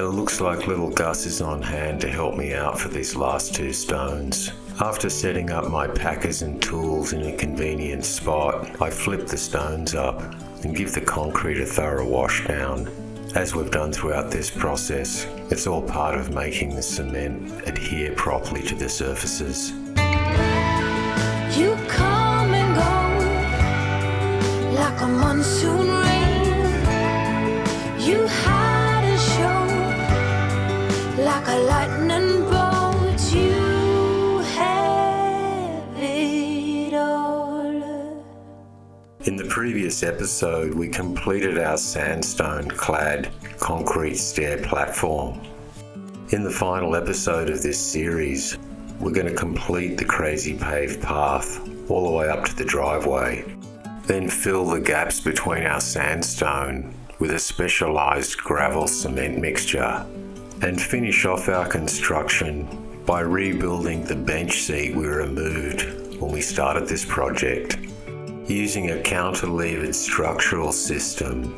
and it looks like little Gus is on hand to help me out for these last 2 stones. After setting up my packers and tools in a convenient spot, I flip the stones up and give the concrete a thorough wash down. As we've done throughout this process, it's all part of making the cement adhere properly to the surfaces. You come and go like a monsoon rain. You hide and show like a lightning bolt. You have it all. In the previous episode, we completed our sandstone-clad concrete stair platform. In the final episode of this series, we're going to complete the crazy paved path all the way up to the driveway, then fill the gaps between our sandstone with a specialised gravel cement mixture, and finish off our construction by rebuilding the bench seat we removed when we started this project, using a counter-levered structural system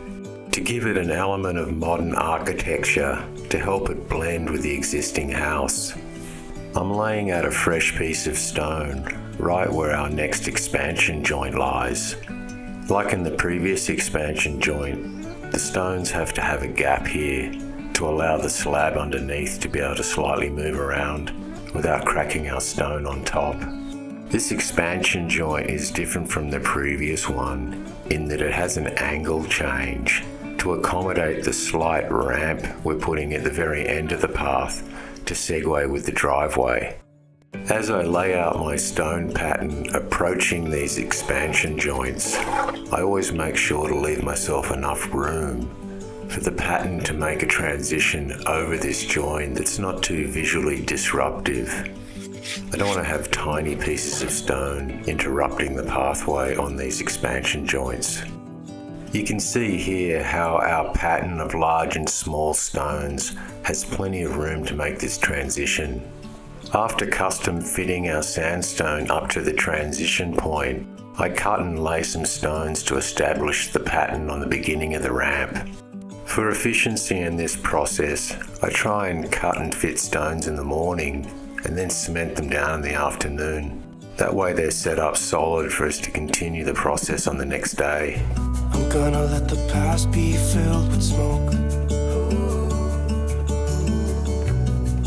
to give it an element of modern architecture to help it blend with the existing house. I'm laying out a fresh piece of stone right where our next expansion joint lies. Like in the previous expansion joint, the stones have to have a gap here to allow the slab underneath to be able to slightly move around without cracking our stone on top. This expansion joint is different from the previous one in that it has an angle change to accommodate the slight ramp we're putting at the very end of the path to segue with the driveway. As I lay out my stone pattern approaching these expansion joints, I always make sure to leave myself enough room for the pattern to make a transition over this joint that's not too visually disruptive. I don't want to have tiny pieces of stone interrupting the pathway on these expansion joints. You can see here how our pattern of large and small stones has plenty of room to make this transition. After custom fitting our sandstone up to the transition point, I cut and lay some stones to establish the pattern on the beginning of the ramp. For efficiency in this process, I try and cut and fit stones in the morning and then cement them down in the afternoon. That way they're set up solid for us to continue the process on the next day. I'm gonna let the past be filled with smoke,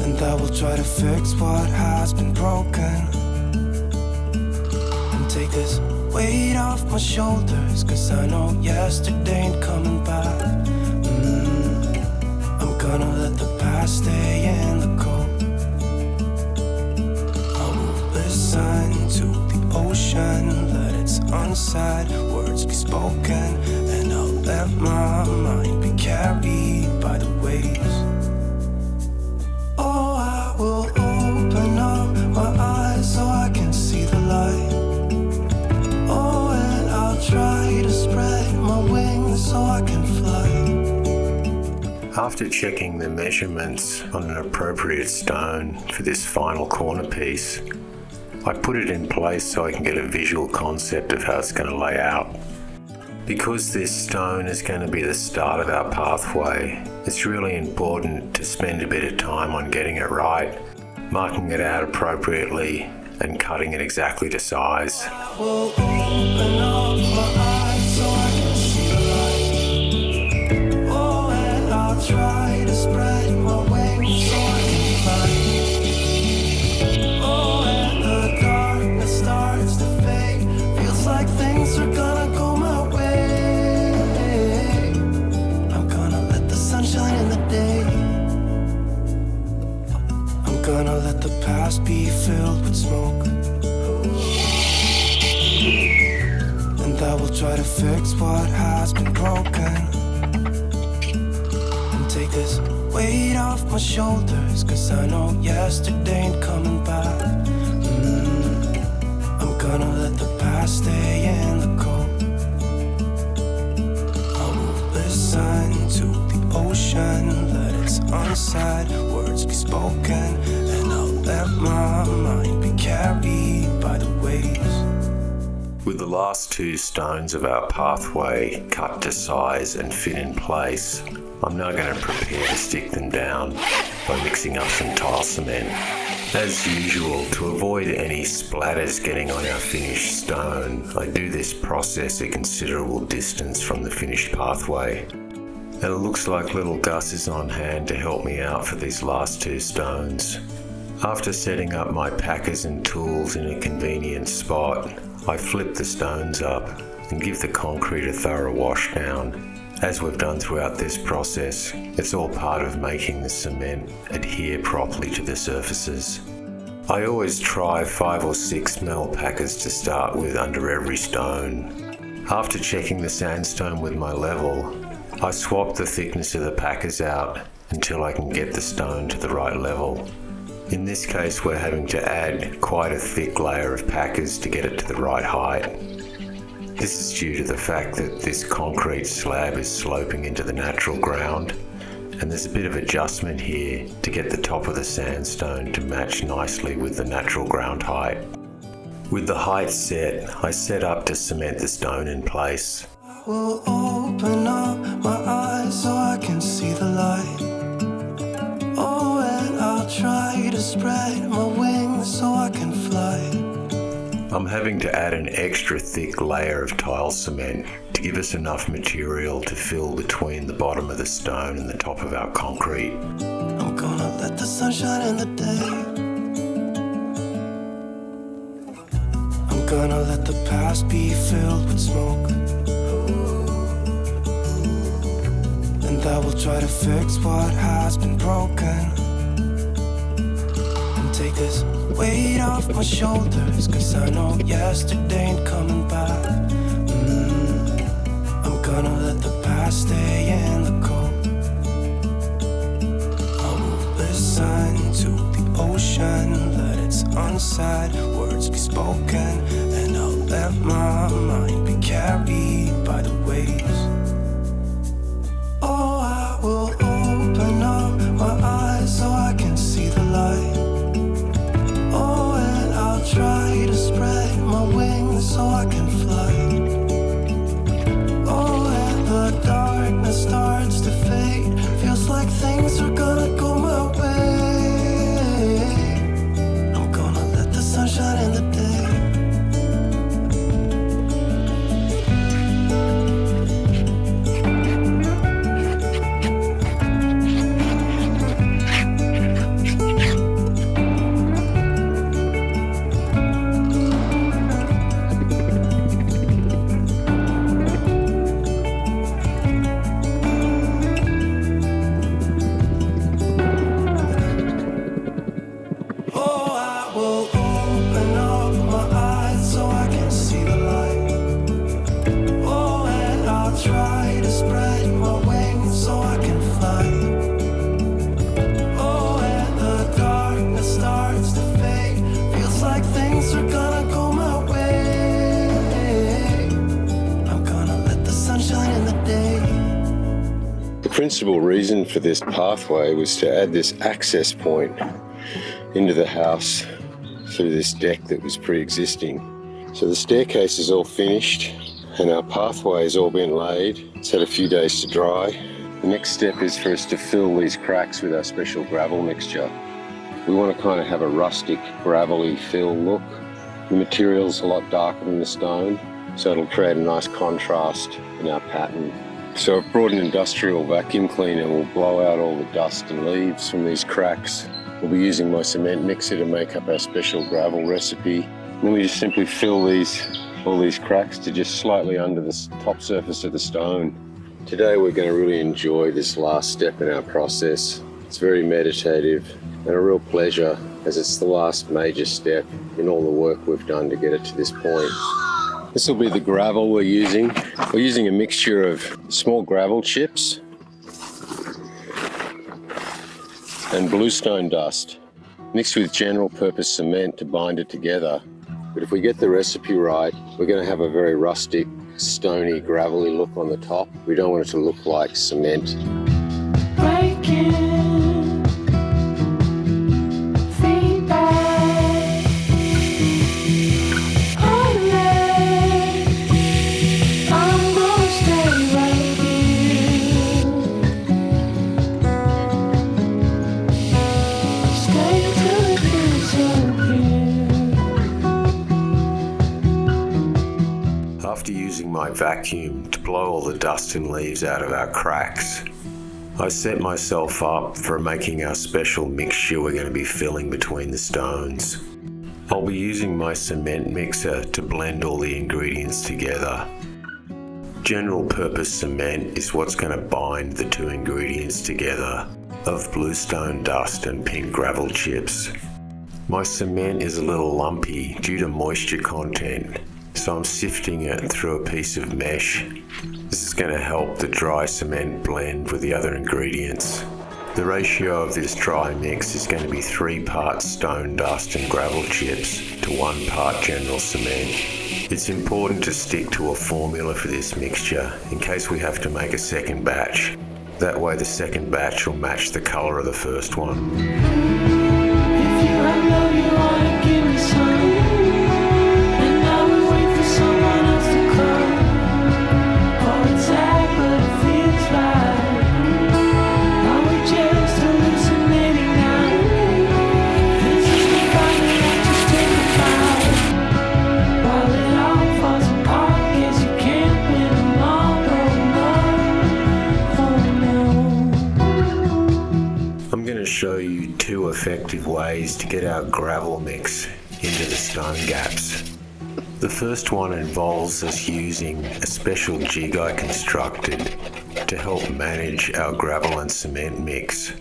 and I will try to fix what has been broken, and take this weight off my shoulders, cause I know yesterday ain't coming back. I'm gonna let the past stay in the cold. I will listen to the ocean, let its unsaid words be spoken, and I'll let my mind be carried by the waves. Oh, I will open up my eyes so I can see the light. Oh, and I'll try to spread my wings so I can fly. After checking the measurements on an appropriate stone for this final corner piece, I put it in place so I can get a visual concept of how it's going to lay out. Because this stone is going to be the start of our pathway, it's really important to spend a bit of time on getting it right, marking it out appropriately and cutting it exactly to size. I will open up my eyes so I can see the light. Oh, and I'll try to spread my wings so I can fly. Oh, and the darkness starts to fade. Feels like things are gonna go my way. I'm gonna let the sunshine in the day. I'm gonna let the past be filled with smoke, and I will try to fix what has been broken, and take this weight off my shoulders, cause I know yesterday ain't coming back. I'm gonna let the past stay in the cold. I will listen to the ocean, let its unsaid words be spoken, and I'll let my mind be carried by the waves. With the last 2 stones of our pathway cut to size and fit in place, I'm now going to prepare to stick them down by mixing up some tile cement. As usual, to avoid any splatters getting on our finished stone, I do this process a considerable distance from the finished pathway. And it looks like little Gus is on hand to help me out for these last two stones. After setting up my packers and tools in a convenient spot, I flip the stones up and give the concrete a thorough wash down. As we've done throughout this process, it's all part of making the cement adhere properly to the surfaces. I always try 5 or 6 mil packers to start with under every stone. After checking the sandstone with my level, I swap the thickness of the packers out until I can get the stone to the right level. In this case, we're having to add quite a thick layer of packers to get it to the right height. This is due to the fact that this concrete slab is sloping into the natural ground, and there's a bit of adjustment here to get the top of the sandstone to match nicely with the natural ground height. With the height set, I set up to cement the stone in place. I will open up my eyes so I can see the light. Oh, and I'll try to spread my wings so I can fly. I'm having to add an extra thick layer of tile cement to give us enough material to fill between the bottom of the stone and the top of our concrete. I'm gonna let the sun shine in the day. I'm gonna let the past be filled with smoke, and I will try to fix what has been broken, and take this weight off my shoulders, 'cause I know yesterday ain't coming back. I'm gonna let the past stay in the cold. I will listen to the ocean, let its unsaid words be spoken, and I'll let my mind be carried by the waves. Oh, I will open up my eyes so I can see the light. Try to spread my wings so I can fly. Oh, and the darkness starts to fade. Feels like things are gonna go my way. I'm gonna let the sun shine in the day. The principal reason for this pathway was to add this access point into the house through this deck that was pre-existing. So the staircase is all finished and our pathway has all been laid. It's had a few days to dry. The next step is for us to fill these cracks with our special gravel mixture. We want to kind of have a rustic, gravelly fill look. The material's a lot darker than the stone, so it'll create a nice contrast in our pattern. So I've brought an industrial vacuum cleaner. We'll blow out all the dust and leaves from these cracks. We'll be using my cement mixer to make up our special gravel recipe. And then we just simply fill all these cracks to just slightly under the top surface of the stone. Today we're going to really enjoy this last step in our process. It's very meditative and a real pleasure, as it's the last major step in all the work we've done to get it to this point. This will be the gravel we're using. We're using a mixture of small gravel chips and bluestone dust, mixed with general purpose cement to bind it together. But if we get the recipe right, we're going to have a very rustic, stony, gravelly look on the top. We don't want it to look like cement. my vacuum to blow all the dust and leaves out of our cracks. I set myself up for making our special mixture we're going to be filling between the stones. I'll be using my cement mixer to blend all the ingredients together. General purpose cement is what's going to bind the two ingredients together of bluestone dust and pink gravel chips. My cement is a little lumpy due to moisture content, so I'm sifting it through a piece of mesh. This is going to help the dry cement blend with the other ingredients. The ratio of this dry mix is going to be 3 parts stone dust and gravel chips to 1 part general cement. It's important to stick to a formula for this mixture in case we have to make a second batch. That way the second batch will match the colour of the first one. If you have love, you wanna give me some, and I will wait for someone else to come. Oh, it's sad, but it feels right. Are we just hallucinating now? This is the final I just take a bow. While it all falls apart, guess you can't win them all. Oh no. I'm going to show you 2 effective ways to get our gravel mix into the stone gaps. The first one involves us using a special jig I constructed to help manage our gravel and cement mix.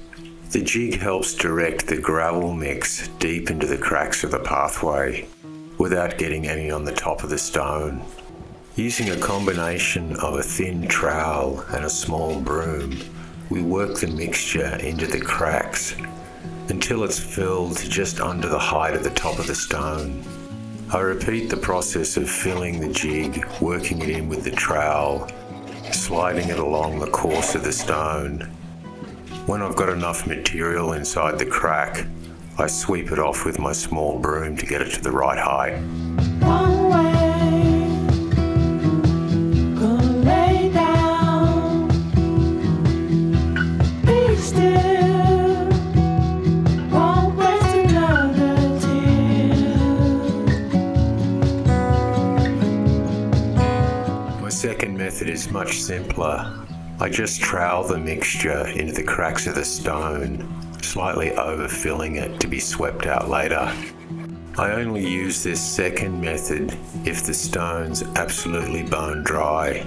The jig helps direct the gravel mix deep into the cracks of the pathway without getting any on the top of the stone. Using a combination of a thin trowel and a small broom, we work the mixture into the cracks until it's filled just under the height of the top of the stone. I repeat the process of filling the jig, working it in with the trowel, sliding it along the course of the stone. When I've got enough material inside the crack, I sweep it off with my small broom to get it to the right height. One way, gonna lay down, be still, won't waste another tear. My second method is much simpler. I just trowel the mixture into the cracks of the stone, slightly overfilling it to be swept out later. I only use this second method if the stone's absolutely bone dry,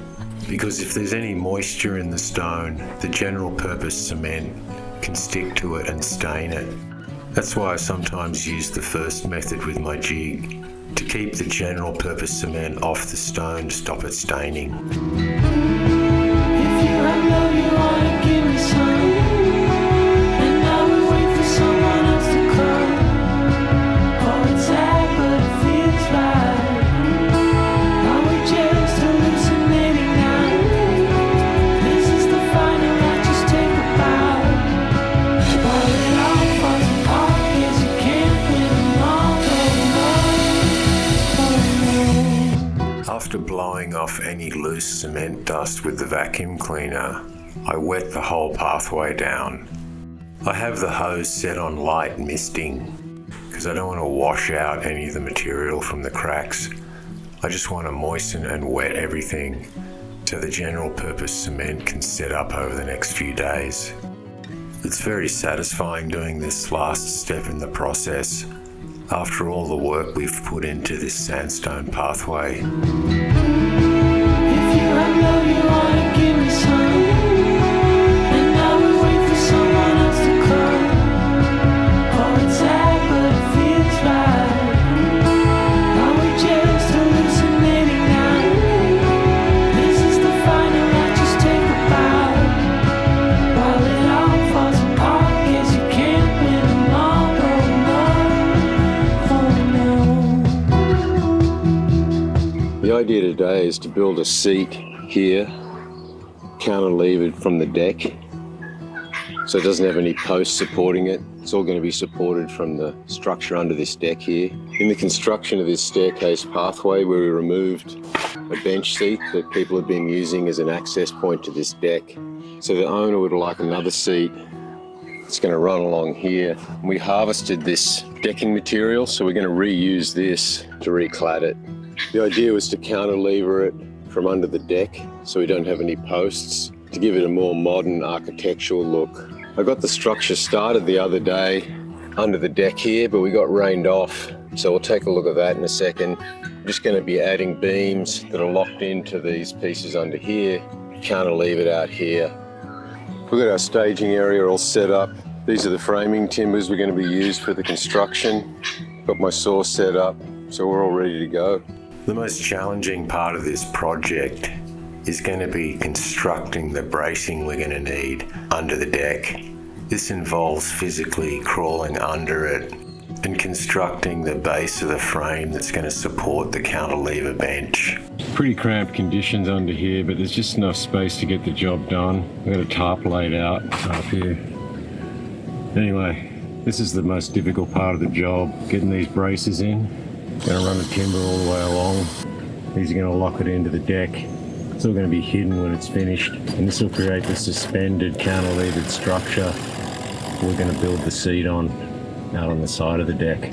because if there's any moisture in the stone, the general purpose cement can stick to it and stain it. That's why I sometimes use the first method with my jig, to keep the general purpose cement off the stone to stop it staining. If you have love, you wanna give me some, and I will wait for someone else to come. Oh, it's sad, but it feels right. Are we just hallucinating now? This is the final I just take a bow. While it all falls apart, guess you can't win them all. Oh no. After blowing off any loose cement dust with the vacuum cleaner, I wet the whole pathway down. I have the hose set on light misting because I don't want to wash out any of the material from the cracks. I just want to moisten and wet everything so the general purpose cement can set up over the next few days. It's very satisfying doing this last step in the process after all the work we've put into this sandstone pathway. If you have love, you wanna give me some, and I will wait for someone else to come. Oh, it's sad, but it feels right. Are we just hallucinating now? This is the final I just take a bow. While it all falls apart, guess you can't win them all. Oh no. The idea today is to build a seat here, cantilevered from the deck, so it doesn't have any posts supporting it. It's all going to be supported from the structure under this deck here. In the construction of this staircase pathway, where we removed a bench seat that people have been using as an access point to this deck. So the owner would like another seat. It's going to run along here. We harvested this decking material, so we're going to reuse this to reclad it. The idea was to cantilever it from under the deck so we don't have any posts, to give it a more modern architectural look. I got the structure started the other day under the deck here, but we got rained off, so we'll take a look at that in a second. I'm just going to be adding beams that are locked into these pieces under here, cantilever it out here. We've got our staging area all set up. These are the framing timbers we're going to be used for the construction. Got my saw set up, so we're all ready to go. The most challenging part of this project is going to be constructing the bracing we're going to need under the deck. This involves physically crawling under it and constructing the base of the frame that's going to support the cantilever bench. Pretty cramped conditions under here, but there's just enough space to get the job done. We've got a tarp laid out up here. Anyway, this is the most difficult part of the job, getting these braces in. Going to run the timber all the way along. These are going to lock it into the deck. It's all going to be hidden when it's finished, and this will create the suspended cantilevered structure we're going to build the seat on out on the side of the deck.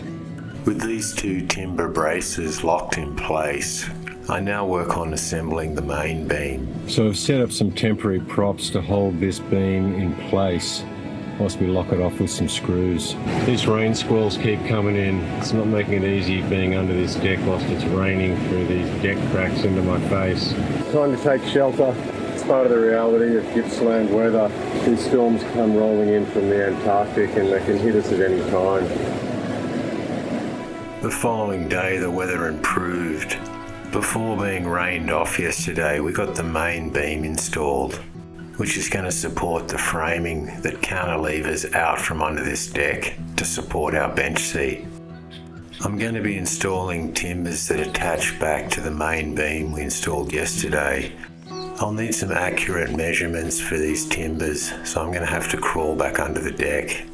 With these two timber braces locked in place, I now work on assembling the main beam. So I've set up some temporary props to hold this beam in place whilst we lock it off with some screws. These rain squalls keep coming in. It's not making it easy being under this deck whilst it's raining through these deck cracks into my face. Time to take shelter. It's part of the reality of Gippsland weather. These storms come rolling in from the Antarctic and they can hit us at any time. The following day the weather improved. Before being rained off yesterday, we got the main beam installed, which is going to support the framing that cantilevers out from under this deck to support our bench seat. I'm going to be installing timbers that attach back to the main beam we installed yesterday. I'll need some accurate measurements for these timbers, so I'm going to have to crawl back under the deck.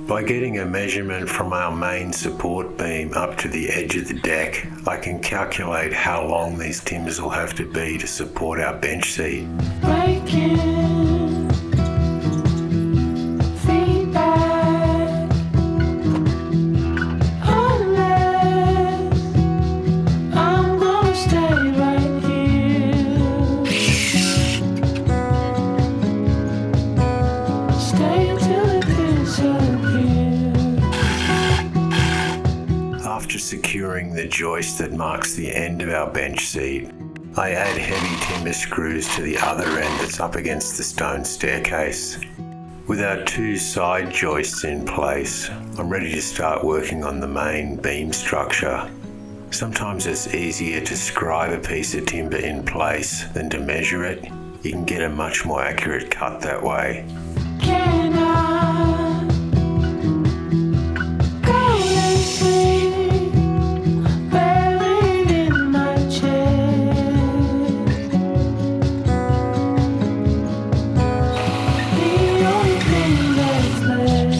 By getting a measurement from our main support beam up to the edge of the deck, I can calculate how long these timbers will have to be to support our bench seat. Breaking feedback, unless I'm gonna stay right here. Stay till it disappears. After securing the joist that marks the end of our bench seat, I add heavy timber screws to the other end that's up against the stone staircase. With our two side joists in place, I'm ready to start working on the main beam structure. Sometimes it's easier to scribe a piece of timber in place than to measure it. You can get a much more accurate cut that way. Can I go and sleep, buried in my chest? The only thing that's left.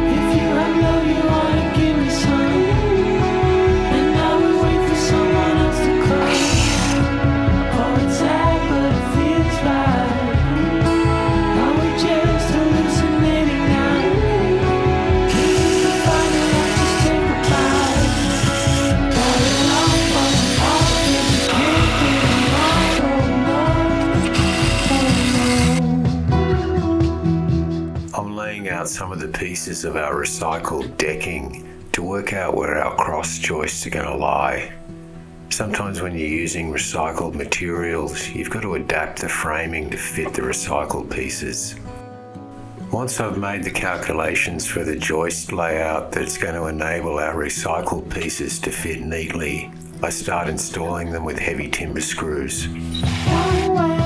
If you have love, you wanna give me some, and I will wait for someone else to come. Oh, it's sad, but it feels right. Are we just hallucinating now? This is the final act, just take a bite. Pour it off, if you can't get it right. Oh no, I'm laying out some of the pieces of our recycled decking to work out where our cross joists are going to lie. Sometimes when you're using recycled materials, you've got to adapt the framing to fit the recycled pieces. Once I've made the calculations for the joist layout that's going to enable our recycled pieces to fit neatly, I start installing them with heavy timber screws. one way.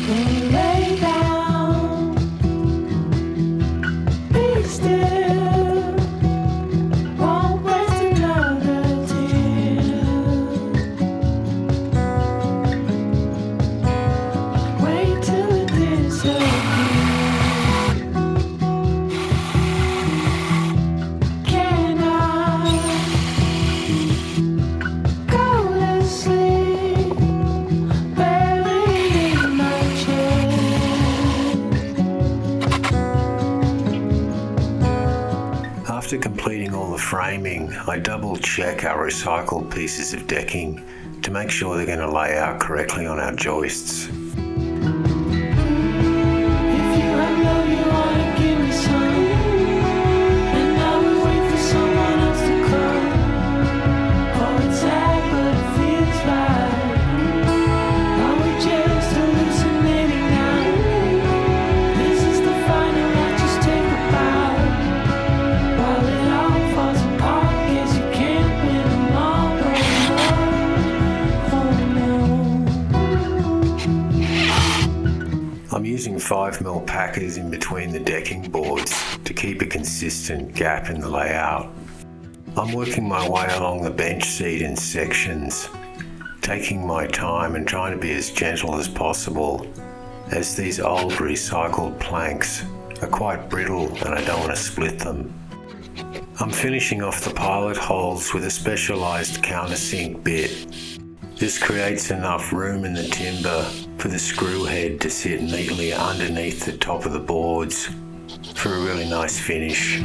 We'll lay down, be still, won't waste another tear. Wait till it disappears. Can I go to sleep? completing all the framing, I double check our recycled pieces of decking to make sure they're going to lay out correctly on our joists. I'm using 5mm packers in between the decking boards to keep a consistent gap in the layout. I'm working my way along the bench seat in sections, taking my time and trying to be as gentle as possible, as these old recycled planks are quite brittle and I don't want to split them. I'm finishing off the pilot holes with a specialised countersink bit. This creates enough room in the timber for the screw head to sit neatly underneath the top of the boards for a really nice finish.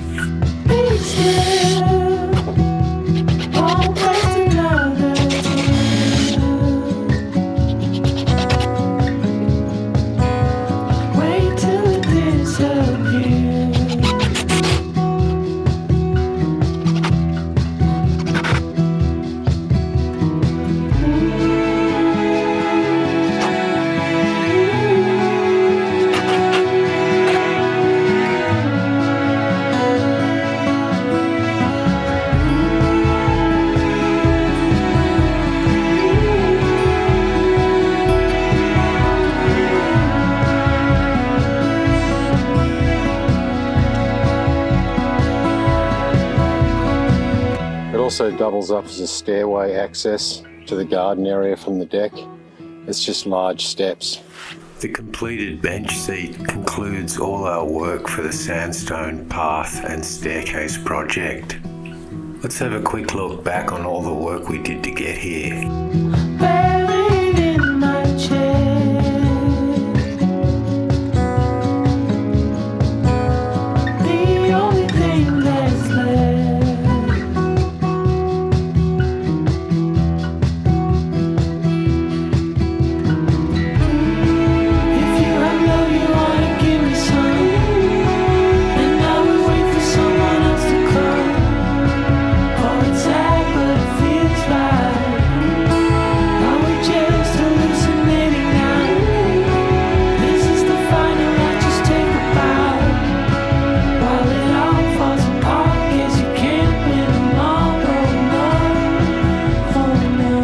It also doubles up as a stairway access to the garden area from the deck. It's just large steps. The completed bench seat concludes all our work for the sandstone path and staircase project. Let's have a quick look back on all the work we did to get here. Buried in my chest, the only thing that's left. If you have love, you wanna give me some, and I will wait for someone else to come. Oh, it's sad, but it feels right. Are we just hallucinating now? This is the final I just take a bow. While it all falls apart, guess you can't win them all. Oh no.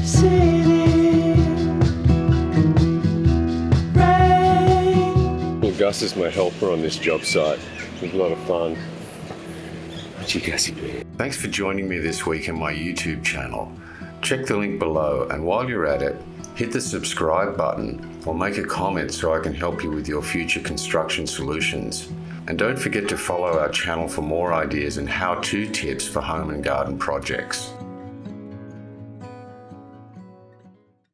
City rain. Gus is my helper on this job site. It's a lot of fun. Thanks for joining me this week on my YouTube channel. Check the link below, and while you're at it, hit the subscribe button or make a comment so I can help you with your future construction solutions. And don't forget to follow our channel for more ideas and how-to tips for home and garden projects.